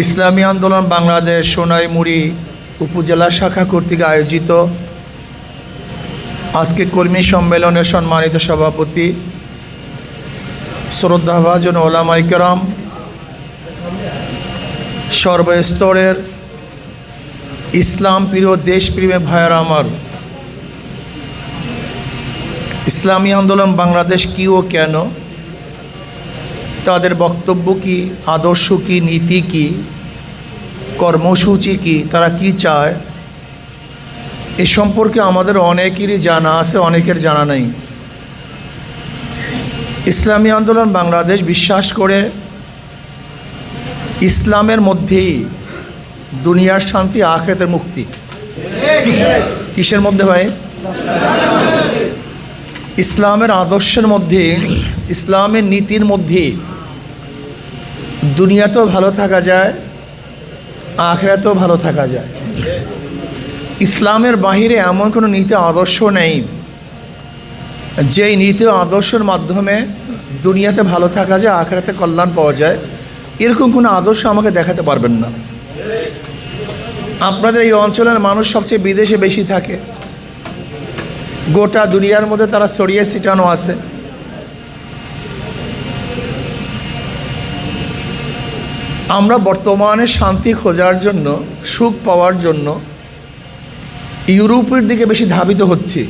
ইসলামী আন্দোলন বাংলাদেশ সোনাইমুড়ি উপজেলা শাখা কর্তৃক আয়োজিত আজকে কর্মী সম্মেলনের সম্মানিত সভাপতি শ্রদ্ধাভাজন ওলামায়ে কেরাম, সর্বস্তরের ইসলাম প্রিয় দেশপ্রেমী ভাইয়েরা আমার, ইসলামী আন্দোলন বাংলাদেশ কী ও কেন, তাদের বক্তব্য কী, আদর্শ কী, নীতি কী, কর্মসূচি কী, তারা কি চায়, এ সম্পর্কে আমাদের অনেকেরই জানা আছে, অনেকের জানা নেই। ইসলামী আন্দোলন বাংলাদেশ বিশ্বাস করে ইসলামের মধ্যেই দুনিয়ার শান্তি, আখিরাতের মুক্তি। কিসের মধ্যে হয়? ইসলামের আদর্শের মধ্যে, ইসলামের নীতির মধ্যে দুনিয়াতেও ভালো থাকা যায়, আখিরাতেও ভালো থাকা যায়। ইসলামের বাহিরে এমন কোনো নীতি আদর্শ নেই যেই নীতি আদর্শের মাধ্যমে দুনিয়াতে ভালো থাকা যায়, আখিরাতে কল্যাণ পাওয়া যায়। এরকম কোনো আদর্শ আমাকে দেখাতে পারবেন না। আপনাদের এই অঞ্চলের মানুষ সবচেয়ে বিদেশে বেশি থাকে, গোটা দুনিয়ার মধ্যে তারা ছড়িয়ে ছিটানো আছে। আমরা বর্তমানে শান্তি খোঁজার জন্য, সুখ পাওয়ার জন্য ইউরোপের দিকে বেশি ধাবিত হচ্ছি।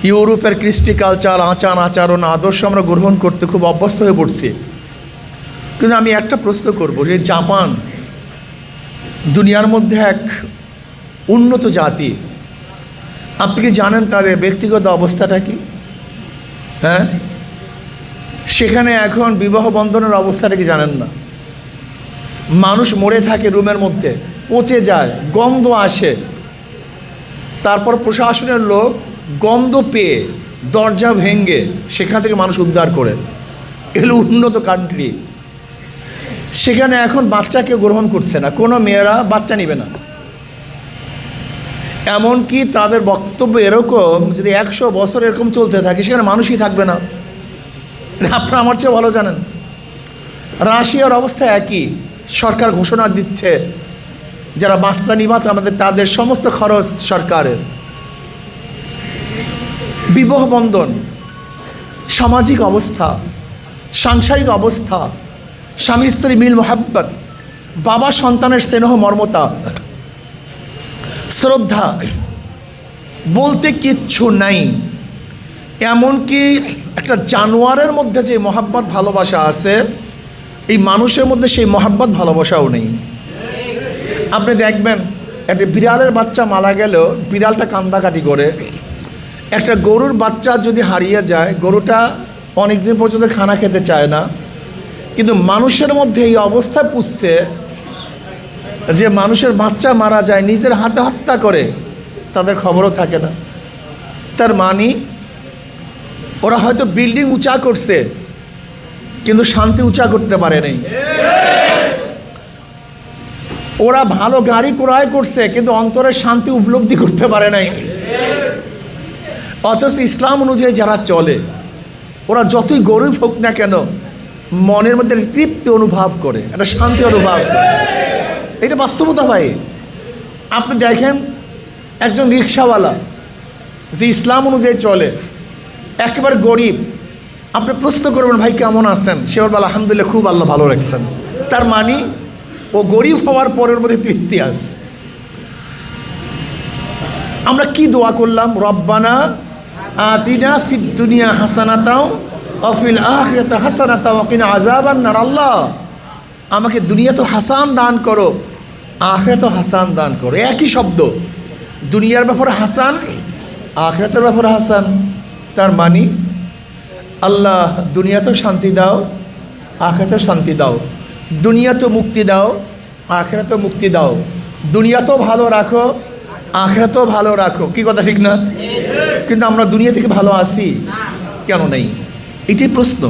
ইউরোপের কৃষ্টি কালচার, আচার আচরণ, আদর্শ আমরা গ্রহণ করতে খুব অভ্যস্ত হয়ে পড়ছি। কিন্তু আমি একটা প্রশ্ন করব, যে জাপান দুনিয়ার মধ্যে এক উন্নত জাতি, আপনি কি জানেন তাদের ব্যক্তিগত অবস্থাটা কি? হ্যাঁ, সেখানে এখন বিবাহ বন্ধনের অবস্থাটা কি জানেন না? মানুষ মরে থাকে রুমের মধ্যে, পচে যায়, গন্ধ আসে, তারপর প্রশাসনের লোক গন্ধ পেয়ে দরজা ভেঙে সেখান থেকে মানুষ উদ্ধার করে। এগুলো উন্নত কান্ট্রি। সেখানে এখন বাচ্চাকে গ্রহণ করছে না, কোনো মেয়েরা বাচ্চা নেবে না। এমনকি তাদের বক্তব্য এরকম, যদি 100 বছর এরকম চলতে থাকে সেখানে মানুষই থাকবে না। আপনারা আমার চেয়ে ভালো জানেন। রাশিয়ার অবস্থা একই। সরকার ঘোষণা দিচ্ছে যারা বাচ্চা নিবা তাদের সমস্ত খরচ সরকারের। বিবাহ বন্ধন, সামাজিক অবস্থা, সাংসারিক অবস্থা, স্বামী স্ত্রী মিল মোহাব্বত, বাবা সন্তানের স্নেহ মর্মতা, শ্রদ্ধা বলতে কিচ্ছু নাই। এমনকি একটা জানোয়ারের মধ্যে যে মহাব্বত ভালোবাসা আছে, এই মানুষের মধ্যে সেই মহাব্বত ভালোবাসাও নেই। আপনি দেখবেন একটা বিড়ালের বাচ্চা মারা গেলেও বিড়ালটা কান্দাকাটি করে। একটা গরুর বাচ্চা যদি হারিয়ে যায়, গরুটা অনেক দিন পর্যন্ত খানা খেতে চায় না। কিন্তু মানুষের মধ্যে এই অবস্থা পুষছে যে মানুষের বাচ্চা মারা যায়, নিজের হাতে হত্যা করে, তাদের খবরও থাকে না। তার মানে ওরা হয়তো বিল্ডিং উঁচা করছে কিন্তু শান্তি উঁচা করতে পারে নাই। ওরা ভালো গাড়ি ক্রয় করছে কিন্তু অন্তরের শান্তি উপলব্ধি করতে পারে নাই। অথচ ইসলাম অনুযায়ী যারা চলে, ওরা যতই গরিব হোক না কেন, মনের মধ্যে তৃপ্তি অনুভব করে, একটা শান্তি অনুভব করে। এটা বাস্তবতা ভাই। আপনি দেখেন একজন রিক্সাওয়ালা যে ইসলাম অনুযায়ী চলে, একেবারে গরিব, আপনি প্রশ্ন করবেন ভাই কেমন আছেন, সে বলবে আলহামদুলিল্লাহ, খুব আল্লাহ ভালো রাখছেন। তার মানে ও গরিব হওয়ার পরের মধ্যে তৃপ্তি আছে। আমরা কি দোয়া করলাম? রব্বানা আতিনা ফিদ দুনিয়া হাসানাতাও ওয়া ফিল আখিরাতি হাসানাতাও ওয়া কিনা আযাবান নার। আল্লাহ, আমাকে দুনিয়াতে হাসান দান করো, আখিরাতেও হাসান দান করো। একই শব্দ, দুনিয়ার ব্যাপারে হাসান, আখিরাতের ব্যাপারে হাসান। তার মানে আল্লাহ দুনিয়াতেও শান্তি দাও, আখিরাতেও শান্তি দাও। দুনিয়াতেও মুক্তি দাও, আখিরাতেও মুক্তি দাও। দুনিয়াতেও ভালো রাখো, আখিরাতেও ভালো রাখো। কি কথা ঠিক না? কিন্তু আমরা দুনিয়া থেকে ভালো আছি কেন? নেই, এটাই প্রশ্ন।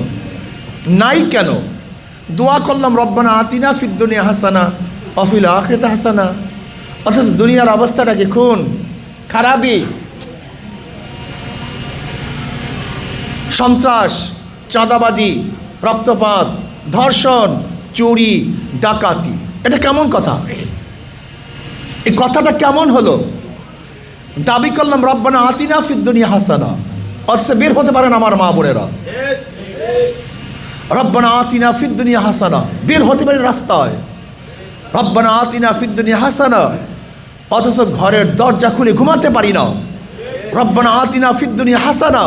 নাই কেন? দোয়া করলাম রব্বানা আতিনা ফিদ দুনিয়া হাসানা ওয়া ফিল আখিরাতি হাসানা, অথচ দুনিয়ার অবস্থাটা কি খুন খারাপই, সন্ত্রাস, চাঁদাবাজি, রক্তপাত, ধর্ষণ, চুরি ডাকাতি। এটা কেমন কথা? এই কথাটা কেমন হলো? দাবি করলাম রব্বানা আতিনা ফিদ দুনিয়া হাসানা, অথচ বের হতে পারেন আমার মা বোনেরা। রব্বানা আতিনা ফিদ দুনিয়া হাসানা, বের হতে পারেন রাস্তায়। রব্বানা আতিনা ফিদ দুনিয়া হাসানা, অথচ ঘরের দরজা খুলে ঘুমাতে পারি না। রব্বানা আতিনা ফিদ দুনিয়া হাসানা,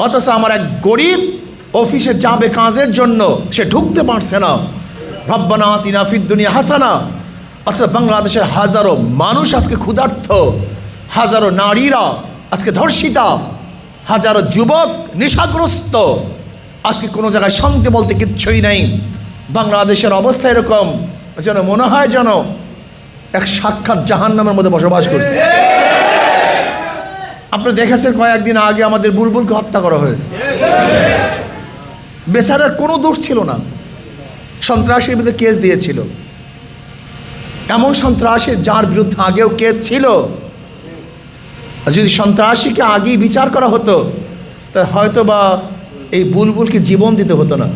অথচ আমার এক গরিব অফিসে যাবে কাজের জন্য, সে ঢুকতে পারছে না। রব্বানা আতিনা ফিদ দুনিয়া হাসানা, অথচ বাংলাদেশের হাজারো মানুষ আজকে ক্ষুধার্ত, হাজারো নারীরা আজকে ধর্ষিতা, হাজারো যুবক নেশাগ্রস্ত। আজকে কোনো জায়গায় শান্তি বলতে কিচ্ছুই নেই। বাংলাদেশের অবস্থা এরকম যেন মনে হয় যেন এক সাক্ষাৎ জাহান্নামের মধ্যে বসবাস করছে। আপনি দেখেছেন কয়েকদিন আগে আমাদের বুলবুলকে হত্যা করা হয়েছে। বেচারার কোনো দোষ ছিল না, সন্ত্রাসীর বিরুদ্ধে কেস দিয়েছিল। এমন সন্ত্রাসী যার বিরুদ্ধে আগেও কেস ছিল, যদি সন্ত্রাসীকে আগেই বিচার করা হতো তা হয়তো বা এই বুলবুলকে জীবন দিতে হতো না।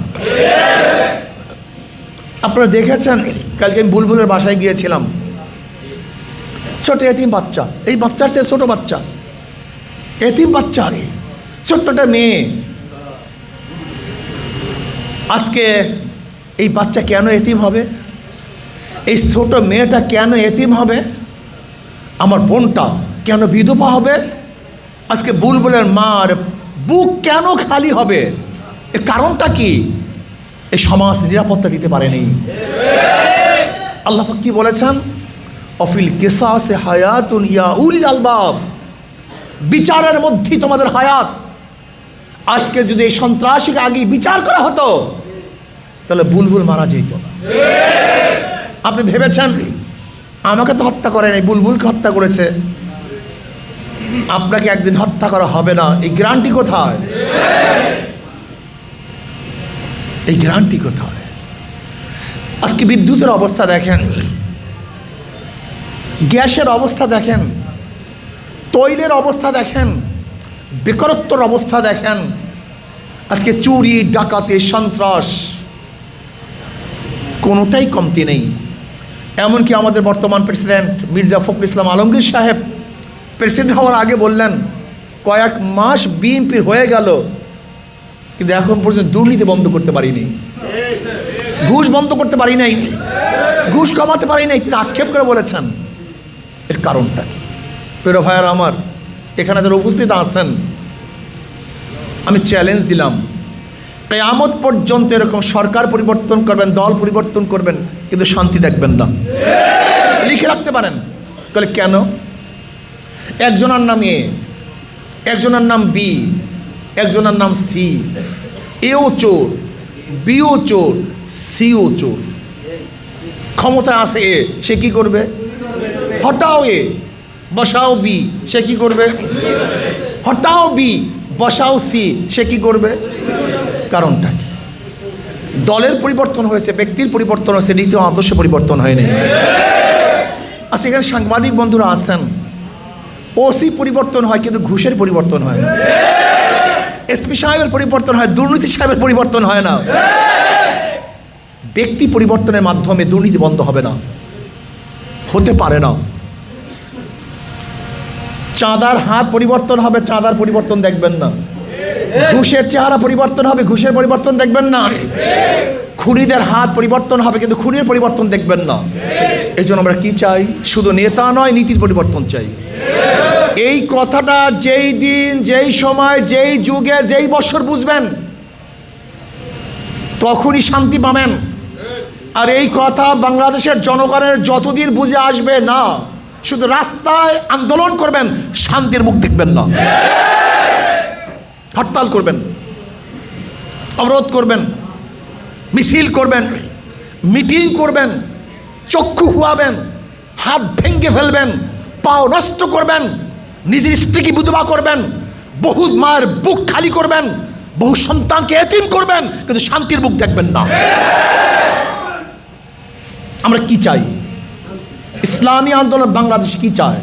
আপনারা দেখেছেন, কালকে আমি বুলবুলের বাসায় গিয়েছিলাম। ছোট এতিম বাচ্চা, এই বাচ্চার চেয়ে ছোট বাচ্চা, এতিম বাচ্চা, আরে ছোট্টটা মেয়ে। আজকে এই বাচ্চা কেন এতিম হবে? এই ছোট মেয়েটা কেন এতিম হবে? আমার বোনটা কেন বিধবা হবে? আজকে বুলবুলের মার বুক কেন খালি হবে? এর কারণটা কি? এই সমাজ নিরাপত্তা দিতে পারেনি। আল্লাহ কি বলেছেন? অফিল কিসাসে হায়াতুন ইয়া উলিল আলবাব, বিচারের মধ্যেই তোমাদের হায়াত। আজকে যদি এই সন্ত্রাসীকে আগে বিচার করা হতো তাহলে বুলবুল মারা যেত না। আপনি ভেবেছেন আমাকে তো হত্যা করে নাই, বুলবুলকে হত্যা করেছে, আপনাকে একদিন হত্যা করা হবে না, এই গ্যারান্টি কোথায়? এই গ্যারান্টি কোথায়? আজকে বিদ্যুতের অবস্থা দেখেন, গ্যাসের অবস্থা দেখেন, তৈলের অবস্থা দেখেন, বেকারত্বর অবস্থা দেখেন। আজকে চুরি ডাকাতি সন্ত্রাস কোনোটাই কমতি নেই। এমনকি আমাদের বর্তমান প্রেসিডেন্ট মির্জা ফখরুল ইসলাম আলমগীর সাহেব প্রেসিডেন্ট হওয়ার আগে বললেন কয়েক মাস বিএনপির হয়ে গেল, কিন্তু এখন পর্যন্ত দুর্নীতি বন্ধ করতে পারিনি, ঘুষ বন্ধ করতে পারি নাই, ঘুষ কমাতে পারি নাই। তিনি আক্ষেপ করে বলেছেন। এর কারণটা কি? প্রিয় ভাইয়ারা আমার, এখানে যারা উপস্থিত আছেন, আমি চ্যালেঞ্জ দিলাম, কিয়ামত পর্যন্ত এরকম সরকার পরিবর্তন করবেন, দল পরিবর্তন করবেন, কিন্তু শান্তি দেখবেন না। লিখে রাখতে পারেন। তাহলে কেন? একজনের নাম এ, একজনের নাম বি, একজনের নাম সি। এও চোর, বিও চোর, সিও চোর। ক্ষমতা আছে এ, সে কি করবে? হটাও এ, বসাও বি, সে কি করবে? হটাও বি, বসাও সি, সে কি করবে? কারণটা কি? দলের পরিবর্তন হয়েছে, ব্যক্তির পরিবর্তন হয়েছে, নীতি আদর্শ পরিবর্তন হয়নি। আচ্ছা, এখানে সাংবাদিক বন্ধুরা আছেন, ওসি পরিবর্তন হয় কিন্তু ঘুষের পরিবর্তন হয় না। এসপি সাহেবের পরিবর্তন হয়, দুর্নীতি সাহেবের পরিবর্তন হয় না। ব্যক্তি পরিবর্তনের মাধ্যমে দুর্নীতি বন্ধ হবে না, হতে পারে না। চাঁদার হাত পরিবর্তন হবে, চাঁদার পরিবর্তন দেখবেন না। ঘুষের চেহারা পরিবর্তন হবে, ঘুষের পরিবর্তন দেখবেন না। খুনিদের হাত পরিবর্তন হবে কিন্তু খুনির পরিবর্তন দেখবেন না। এই জন্য আমরা কি চাই? শুধু নেতা নয়, নীতির পরিবর্তন চাই। এই কথাটা যেই দিন, যেই সময়, যেই যুগে, যেই বছর বুঝবেন, তখনই শান্তি পাবেন। আর এই কথা বাংলাদেশের জনগণের যতদিন বুঝে আসবে না, শুধু রাস্তায় আন্দোলন করবেন, শান্তির মুখ দেখবেন না। হরতাল করবেন, অবরোধ করবেন, মিছিল করবেন, মিটিং করবেন, চক্ষু হুয়াবেন, হাত ভেঙে ফেলবেন, পাও নষ্ট করবেন, নিজের স্ত্রীকে বিধবা করবেন, বহু মায়ের বুক খালি করবেন, বহু সন্তানকে এতিম করবেন, কিন্তু শান্তির মুখ দেখবেন না। আমরা কি চাই? ইসলামী আন্দোলন বাংলাদেশ কি চায়?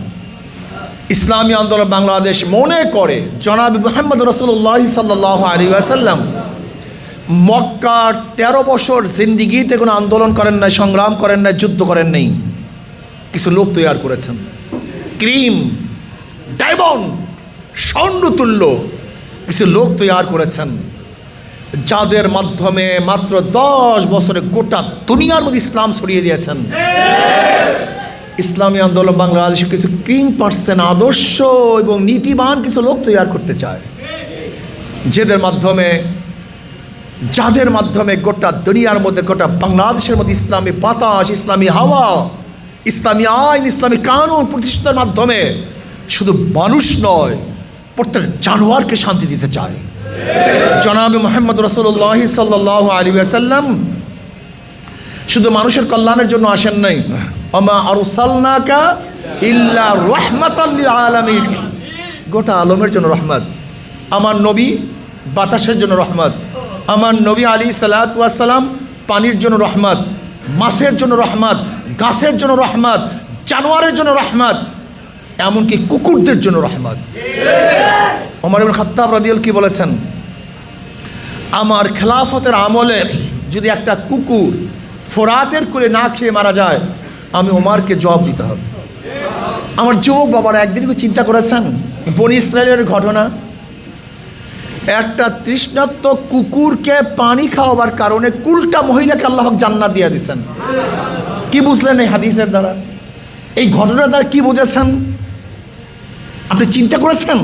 ইসলামী আন্দোলন বাংলাদেশ মনে করে জনাব মুহাম্মদ রাসূলুল্লাহ সাল্লাল্লাহু আলাইহি ওয়াসাল্লাম মক্কার 13 বছর জিন্দিগিতে কোনো আন্দোলন করেন নাই, সংগ্রাম করেন নাই, যুদ্ধ করেন নাই। কিছু লোক তৈরি করেছেন, ক্রিম, ডায়মন্ড, স্বর্ণতুল্য কিছু লোক তৈরি করেছেন, যাদের মাধ্যমে মাত্র 10 বছরে গোটা দুনিয়ার মধ্যে ইসলাম ছড়িয়ে দিয়েছেন। ইসলামী আন্দোলন বাংলাদেশে কিছু ক্রিম পার্সেন, আদর্শ এবং নীতিবান কিছু লোক তৈরি করতে চায়, যাদের মাধ্যমে গোটা দুনিয়ার মধ্যে, গোটা বাংলাদেশের মধ্যে ইসলামী বাতাস, ইসলামী হাওয়া, ইসলামী আইন, ইসলামী কানুন প্রতিষ্ঠার মাধ্যমে শুধু মানুষ নয়, প্রত্যেক জানোয়ারকে শান্তি দিতে চায়। জনাবে মুহাম্মদ রাসূলুল্লাহ সাল্লাল্লাহু আলাইহি ওয়াসাল্লাম শুধু মানুষের কল্যাণের জন্য আসেন নাই। ওমা আরসালনাকা ইল্লা রাহমাতাল লিল আলামিন, গোটা আলমের জন্য রহমত। আমার নবী বাতাসের জন্য রহমত, আমার নবী আলাইহিস সালাতু ওয়াস সালাম পানির জন্য রহমত, মাছের জন্য রহমত, গাছের জন্য রহমত, জানোয়ারের জন্য রহমত, এমনকি কুকুরদের জন্য রহমত। ওমর ইবনে খাত্তাব রাদিয়াল্লাহু কি বলেছেন, আমার খেলাফতের আমলে যদি একটা কুকুর ফোরাতের করে না খেয়ে মারা যায়, আমি ওমরকে জবাব দিতে হবে। আমার যুবক বাবারা, একদিন কি চিন্তা করেছেন বনি ইসরায়েলের ঘটনা? একটা তৃষ্ণার্ত কুকুরকে পানি খাওয়াবার কারণে কুলটা মহিলাকে আল্লাহ জান্নাত দিয়ে দিয়েছেন। কি বুঝলেন এই হাদিসের দ্বারা? এই ঘটনার দ্বারা কি বুঝেছেন? আপনি চিন্তা করেছেন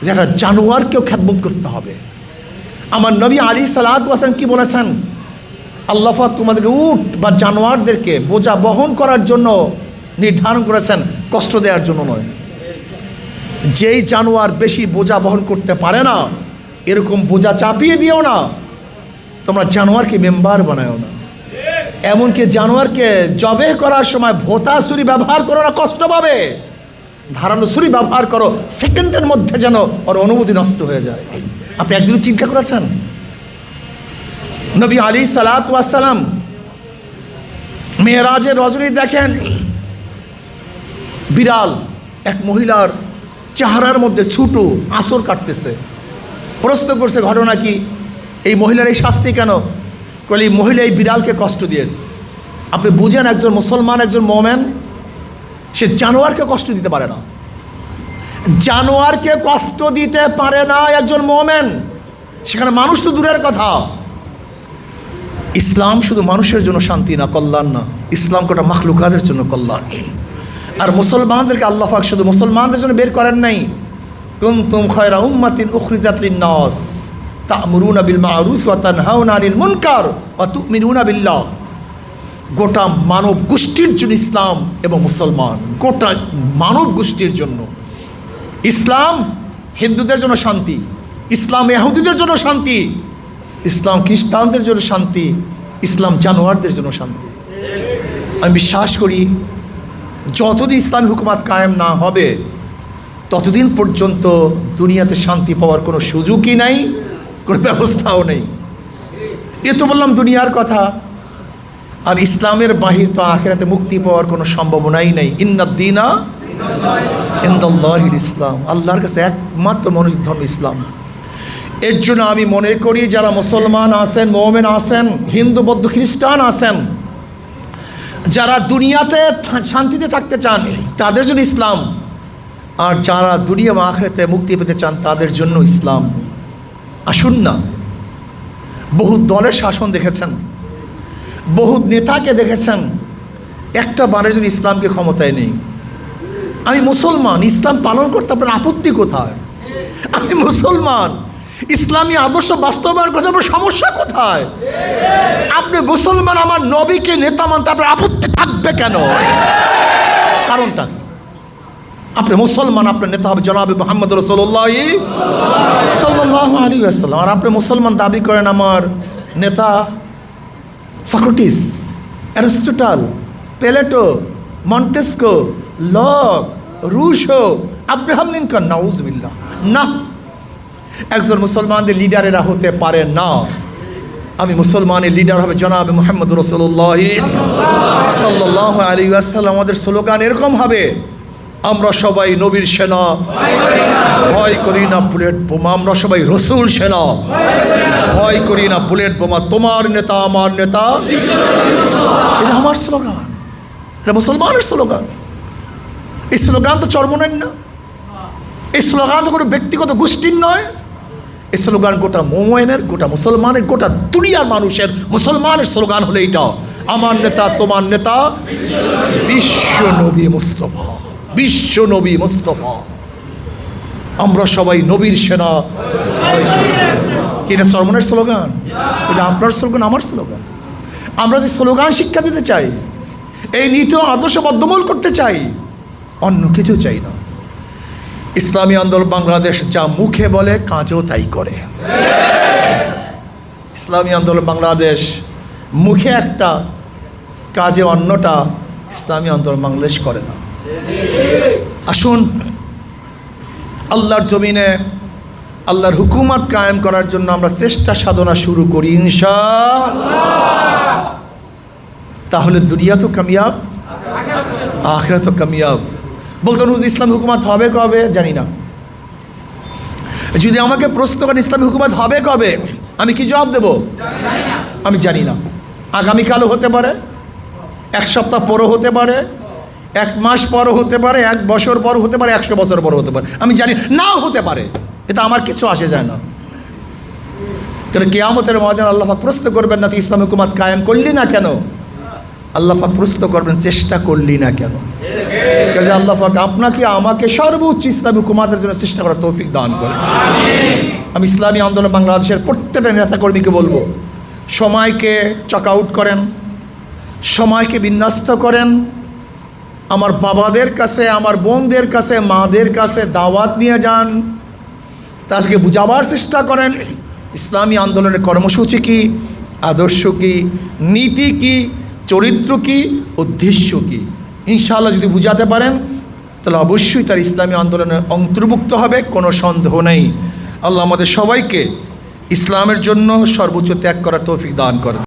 যে একটা জানোয়ারকেও খেদমত করতে হবে? আমার নবী আলাইহিস সালাতু ওয়াস সালাম কি বলেছেন? আল্লাহ পাক তোমাদেরকে উট বা জানোয়ারদেরকে বোঝা বহন করার জন্য নির্ধারণ করেছেন, কষ্ট দেওয়ার জন্য নয়। যেই জানোয়ার বেশি বোঝা বহন করতে পারে না, এরকম বোঝা চাপিয়ে দিও না। তোমরা জানোয়ারকে মেম্বার বানাও না, এমনকি জানোয়ারকে জবে করার সময় ভোতা ছুরি ব্যবহার করো না, কষ্ট পাবে। ধারালো ছুরি ব্যবহার করো, সেকেন্ডের মধ্যে যেন ওর অনুভূতি নষ্ট হয়ে যায়। আপনি একদিন চিন্তা করেছেন? নবী আলাইহিস সালাতু ওয়াস সালাম মেরাজের রজনী দেখেন, বিড়াল এক মহিলার চেহারার মধ্যে ছুটো আঁচড় কাটতেছে। প্রশ্ন করছে, ঘটনা কি? এই মহিলার এই শাস্তি কেন? বলে এই মহিলা এই বিড়ালকে কষ্ট দিয়েছে। আপনি বুঝেন, একজন মুসলমান, একজন মোমেন, সে জানোয়ারকে কষ্ট দিতে পারে না। জানোয়ারকে কষ্ট দিতে পারে না একজন মোমেন, সেখানে মানুষ তো দূরের কথা। ইসলাম শুধু মানুষের জন্য শান্তি না, কল্যাণ না, ইসলাম গোটা মাখলুকাতের জন্য কল্যাণ। আর মুসলমানদেরকে আল্লাহ পাক শুধু মুসলমানদের জন্য বের করেন নাই। কুনতুম খায়রা উম্মাতিন উখরিজাত লিন-নাস তা'মুরুনা বিল মা'রুফ ওয়া তানহাউনা আনিল মুনকার ওয়া তু'মিনুনা বিল্লাহ। গোটা মানব গোষ্ঠীর জন্য ইসলাম এবং মুসলমান, গোটা মানব গোষ্ঠীর জন্য ইসলাম। হিন্দুদের জন্য শান্তি, ইসলাম ইহুদিদের জন্য শান্তি, ইসলাম খ্রিস্টানদের জন্য শান্তি, ইসলাম জানোয়ারদের জন্য শান্তি। আমি বিশ্বাস করি যতদিন ইসলামী হুকুমাত কায়েম না হবে, ততদিন পর্যন্ত দুনিয়াতে শান্তি পাওয়ার কোনো সুযোগই নাই, কোনো ব্যবস্থাও নেই। এ তো বললাম দুনিয়ার কথা। আর ইসলামের বাহির তো আখিরাতে মুক্তি পাওয়ার কোনো সম্ভাবনাই নেই। ইন্নাদ-দীনা ইনদাল্লাহিল ইসলাম, আল্লাহর কাছে একমাত্র মনোনীত ধর্ম ইসলাম। এর জন্য আমি মনে করি যারা মুসলমান আছেন, মুমিন আছেন, হিন্দু, বৌদ্ধ, খ্রিস্টান আছেন, যারা দুনিয়াতে শান্তিতে থাকতে চান তাদের জন্য ইসলাম, আর যারা দুনিয়া বা আখিরাতে মুক্তি পেতে চান তাদের জন্য ইসলাম। আসুন না, বহু দলের শাসন দেখেছেন, বহু নেতাকে দেখেছেন, একটা বারের জন্য ইসলামকে ক্ষমতায় নেই। আমি মুসলমান, ইসলাম পালন করতে আপনার আপত্তি কোথায়? আমি মুসলমান, ইসলামী আদর্শ বাস্তবায়ন করতে আপনার সমস্যা কোথায়? আপনি মুসলমান, আমার নবীকে নেতা মানতে আপনার আপত্তি থাকবে কেন? কারণটা কি? আপনি মুসলমান, আপনার নেতা হবে জনাবে মুহাম্মদ রাসূলুল্লাহ সাল্লাল্লাহু আলাইহি ওয়াসাল্লাম। আর আপনি মুসলমান দাবি করেন আমার নেতা Socrates, Aristotle, Plato, Montesquieu, Locke, Rousseau, Abraham Lincoln. নাউজুবিল্লাহ, না, একজন মুসলমানদের লিডারেরা হতে পারে না। আমি মুসলমানের লিডার হবে জনাবে মুহাম্মদ রাসূলুল্লাহ সাল্লাল্লাহু আলাইহি ওয়াসাল্লাম। আমাদের স্লোগান এরকম হবে, আমরা সবাই নবীর সেনা, ভয় করি না বুলেট বোমা। আমরা সবাই রসুল সেনা, ভয় করি না বুলেট বোমা। তোমার নেতা আমার নেতা, এটা আমার স্লোগান, এটা মুসলমানের স্লোগান। এই স্লোগান তো চরমনের না, এই স্লোগান তো কোনো ব্যক্তিগত গোষ্ঠীর নয়, এই স্লোগান গোটা মোমেনের, গোটা মুসলমানের, গোটা দুনিয়ার মানুষের। মুসলমানের স্লোগান হলো এইটা, আমার নেতা তোমার নেতা বিশ্ব নবী মুস্তফা, বিশ্ব নবী মুস্তফা। আমরা সবাই নবীর সেনা। এটা চরমনের স্লোগান, এটা আপনার স্লোগান, আমার স্লোগান। আমরা যে স্লোগান শিক্ষা দিতে চাই, এই নীতি আদর্শ বদ্ধমূল করতে চাই, অন্য কিছু চাই না। ইসলামী আন্দোলন বাংলাদেশ যা মুখে বলে কাজও তাই করে। ইসলামী আন্দোলন বাংলাদেশ মুখে একটা, কাজে অন্যটা। ইসলামী আন্দোলন বাংলাদেশ করে না। আসুন আল্লাহর জমিনে আল্লাহর হুকুমত কায়েম করার জন্য আমরা চেষ্টা সাধনা শুরু করি ইনশাআল্লাহ। তাহলে দুনিয়া তো কামিয়াব, আখিরাত তো কামিয়াব। বলতেন ইসলামী হুকুমত হবে কবে? জানি না। যদি আমাকে প্রশ্ন করেন ইসলামী হুকুমত হবে কবে, আমি কি জবাব দেব? আমি জানি না। আগামীকালও হতে পারে, এক সপ্তাহ পরও হতে পারে, এক মাস পরও হতে পারে, এক বছর পর হতে পারে, 100 বছর পরও হতে পারে। আমি জানি নাও হতে পারে, এটা আমার কিছু আসে যায় না। কেন কিয়ামতের ময়দানে আল্লাহ পাক প্রশ্ন করবেন না তুই ইসলামী হুকুমত কায়েম করলি না কেন? আল্লাহ পাক প্রশ্ন করবেন চেষ্টা করলি না কেন? কাজে আল্লাহ পাক আপনাকে আমাকে সর্বোচ্চ ইসলামী হুকুমতের জন্য চেষ্টা করার তৌফিক দান করেছে। আমি ইসলামী আন্দোলন বাংলাদেশের প্রত্যেকটা নেতাকর্মীকে বলবো, সময়কে চক আউট করেন, সময়কে বিন্যস্ত করেন। আমার বাবাদের কাছে, আমার বোনদের কাছে, মাদের কাছে দাওয়াত নিয়ে যান, তাদেরকে বুঝাবার চেষ্টা করেন ইসলামী আন্দোলনের কর্মসূচি কী, আদর্শ কী, নীতি কী, চরিত্র কী, উদ্দেশ্য কী। ইনশাআল্লাহ যদি বুঝাতে পারেন তাহলে অবশ্যই তার ইসলামী আন্দোলনে অন্তর্ভুক্ত হবে, কোনো সন্দেহ নেই। আল্লাহ আমাদের সবাইকে ইসলামের জন্য সর্বোচ্চ ত্যাগ করার তৌফিক দান করেন।